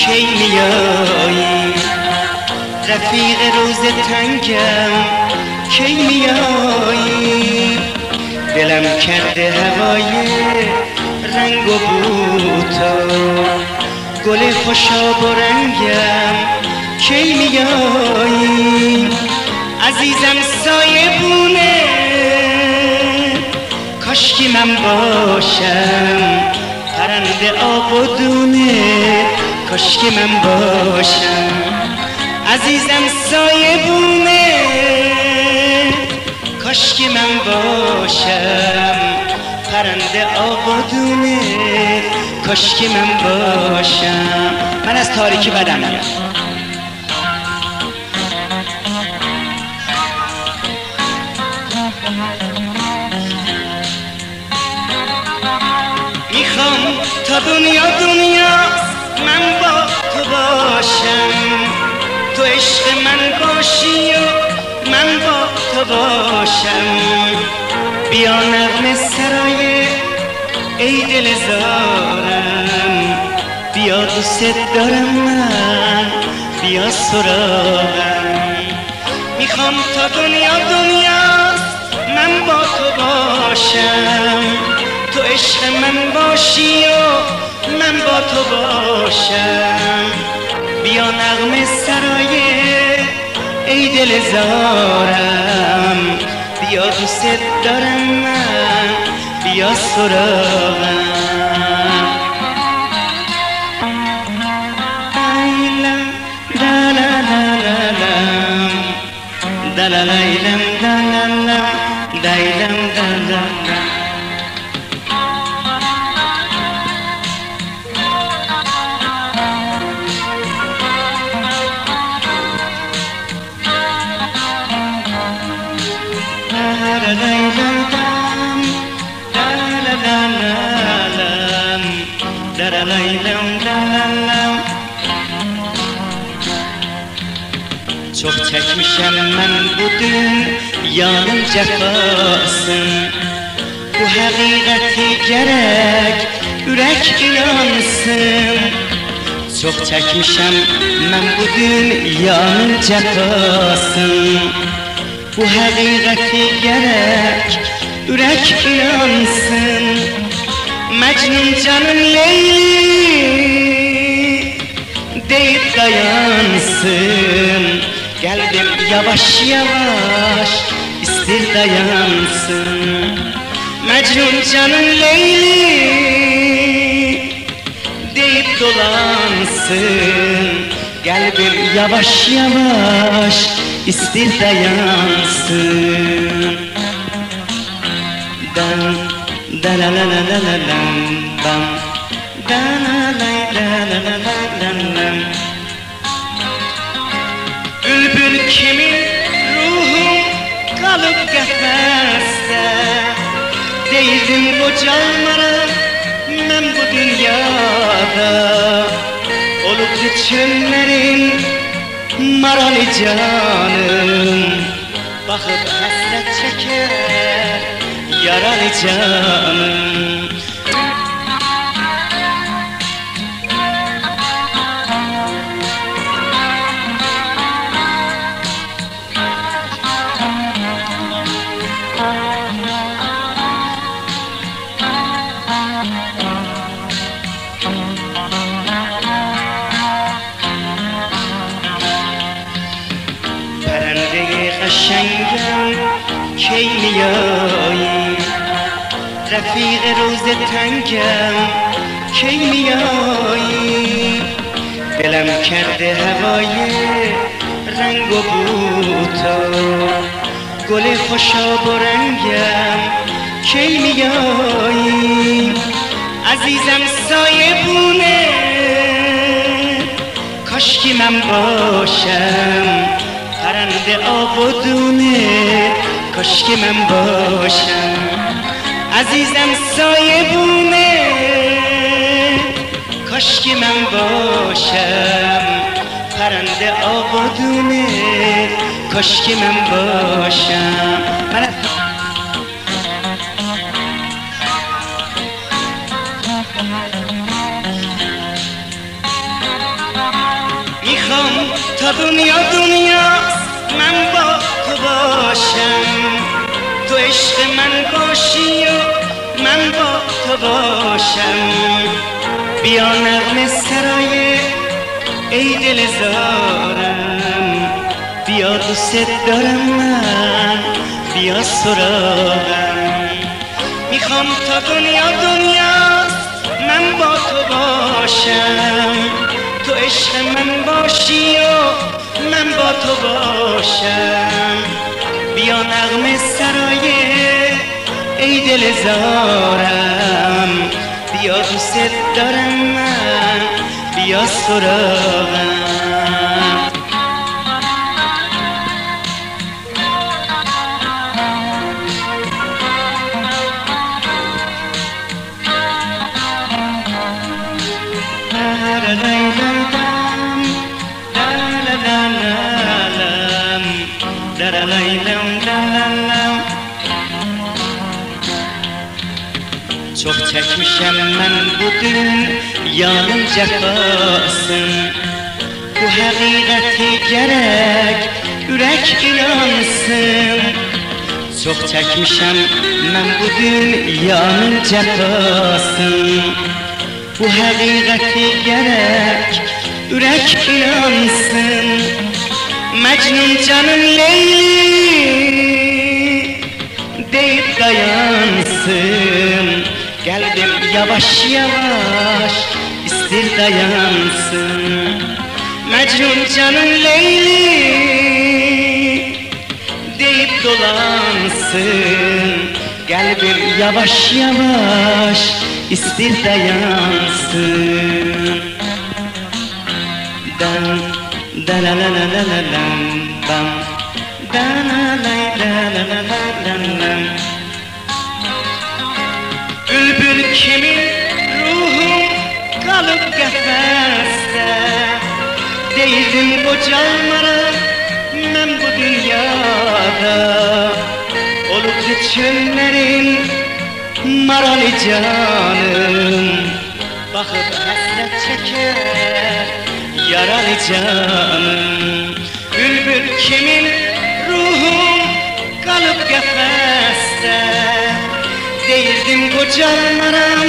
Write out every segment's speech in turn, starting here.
کی میایی رفیق روز تنگم کی میایی دلم کرده هوای رنگ و بوتا گل خوشاب و رنگم کی میایی عزیزم سایه بونه کاشکی من باشم پرنده آب و دونه کاشکی من باشم عزیزم سایه بونه کاشکی من باشم پرنده آب و دونه کاشکی من باشم من از تاریکی بدم میاد میخوام تا دنیا من با تو باشم تو عشق من باشی و من با تو باشم بیا نغمه سرای ای دل زارم بیا دوست دارم من بیا سراغم میخوام تا دنیا من با تو باشم تو عشق من باشی و من با تو باشم بیا نغمه سرای ای دل زارم بیا دوست دارم من بیا سراغم çok çekmişim ben bu dünyanın cefasın bu haqiqati gerek ürək inansın çok çekmişim ben bu dünyanın cefasın bu haqiqati gerek ürək inansın Mecnun canın Leyli deyip dayansın Geldim yavaş istir dayansın Mecnun canın Leyli deyip dolansın Geldim yavaş istir dayansın Dan da la la la la la bam da la la la la la la la Bülbül kimin ruhum kalıp qəfəsdə Deyildim qocalmaram mən bu dünyada Olubdu çöllərin maralı canım Baxıb həsrət çəkər yaralı canım قشنگم کی میایی رفیق روز تنگم کی میایی دلم کرده هوای رنگ و بوتا گل خوشاب و رنگم کی میایی عزیزم سایبونه کاشکی من باشم پرنده آب و دونه کاشکی من باشم عزیزم سایبونه کاشکی من باشم پرنده آب و دونه کاشکی من باشم میخوام تا دنیا من با تو باشم تو عشق من باشی و من با تو باشم بیا نغمه سرای ای دل زارم بیا دوست دارم من بیا سراغم میخوام تا دنیا من با تو باشم تو عشق من باشی و من با تو باشم بیا نغمه سرای ای دل زارم بیا دوست دارم من بیا سراغم çok çekmişem ben bu dünyanın cefasın bu haqiqati gerek yürek inansın çok çekmişem ben bu dünyanın cefasın bu haqiqati gerek yürek inansın Mecnun canım Leyli deyip dayansın Kalbim yavaş yavaş istir dayansın Mecnun canım Leyli deyip dolansın Kalbim yavaş yavaş istir dayansın Dan da la la la la la la bam da la la la la la la la Bülbül kimin ruhum kalıp qəfəsdə Deyildim qocalmaram mən bu dünyada Olubdu çöllərin maralı canım Baxıb həsrət çəkər yaralı canım Bülbül kimin ruhum kalıp qəfəsdə Deyildim qocalmaram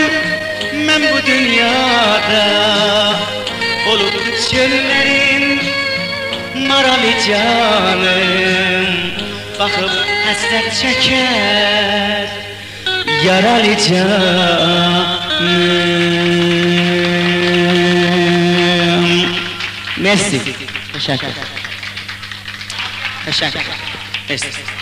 mən bu dünyada Olubdu çöllərin maralı canım Baxıb həsrət çəkər yaralı canım Merci. Teşekkür. Teşekkür. Merci.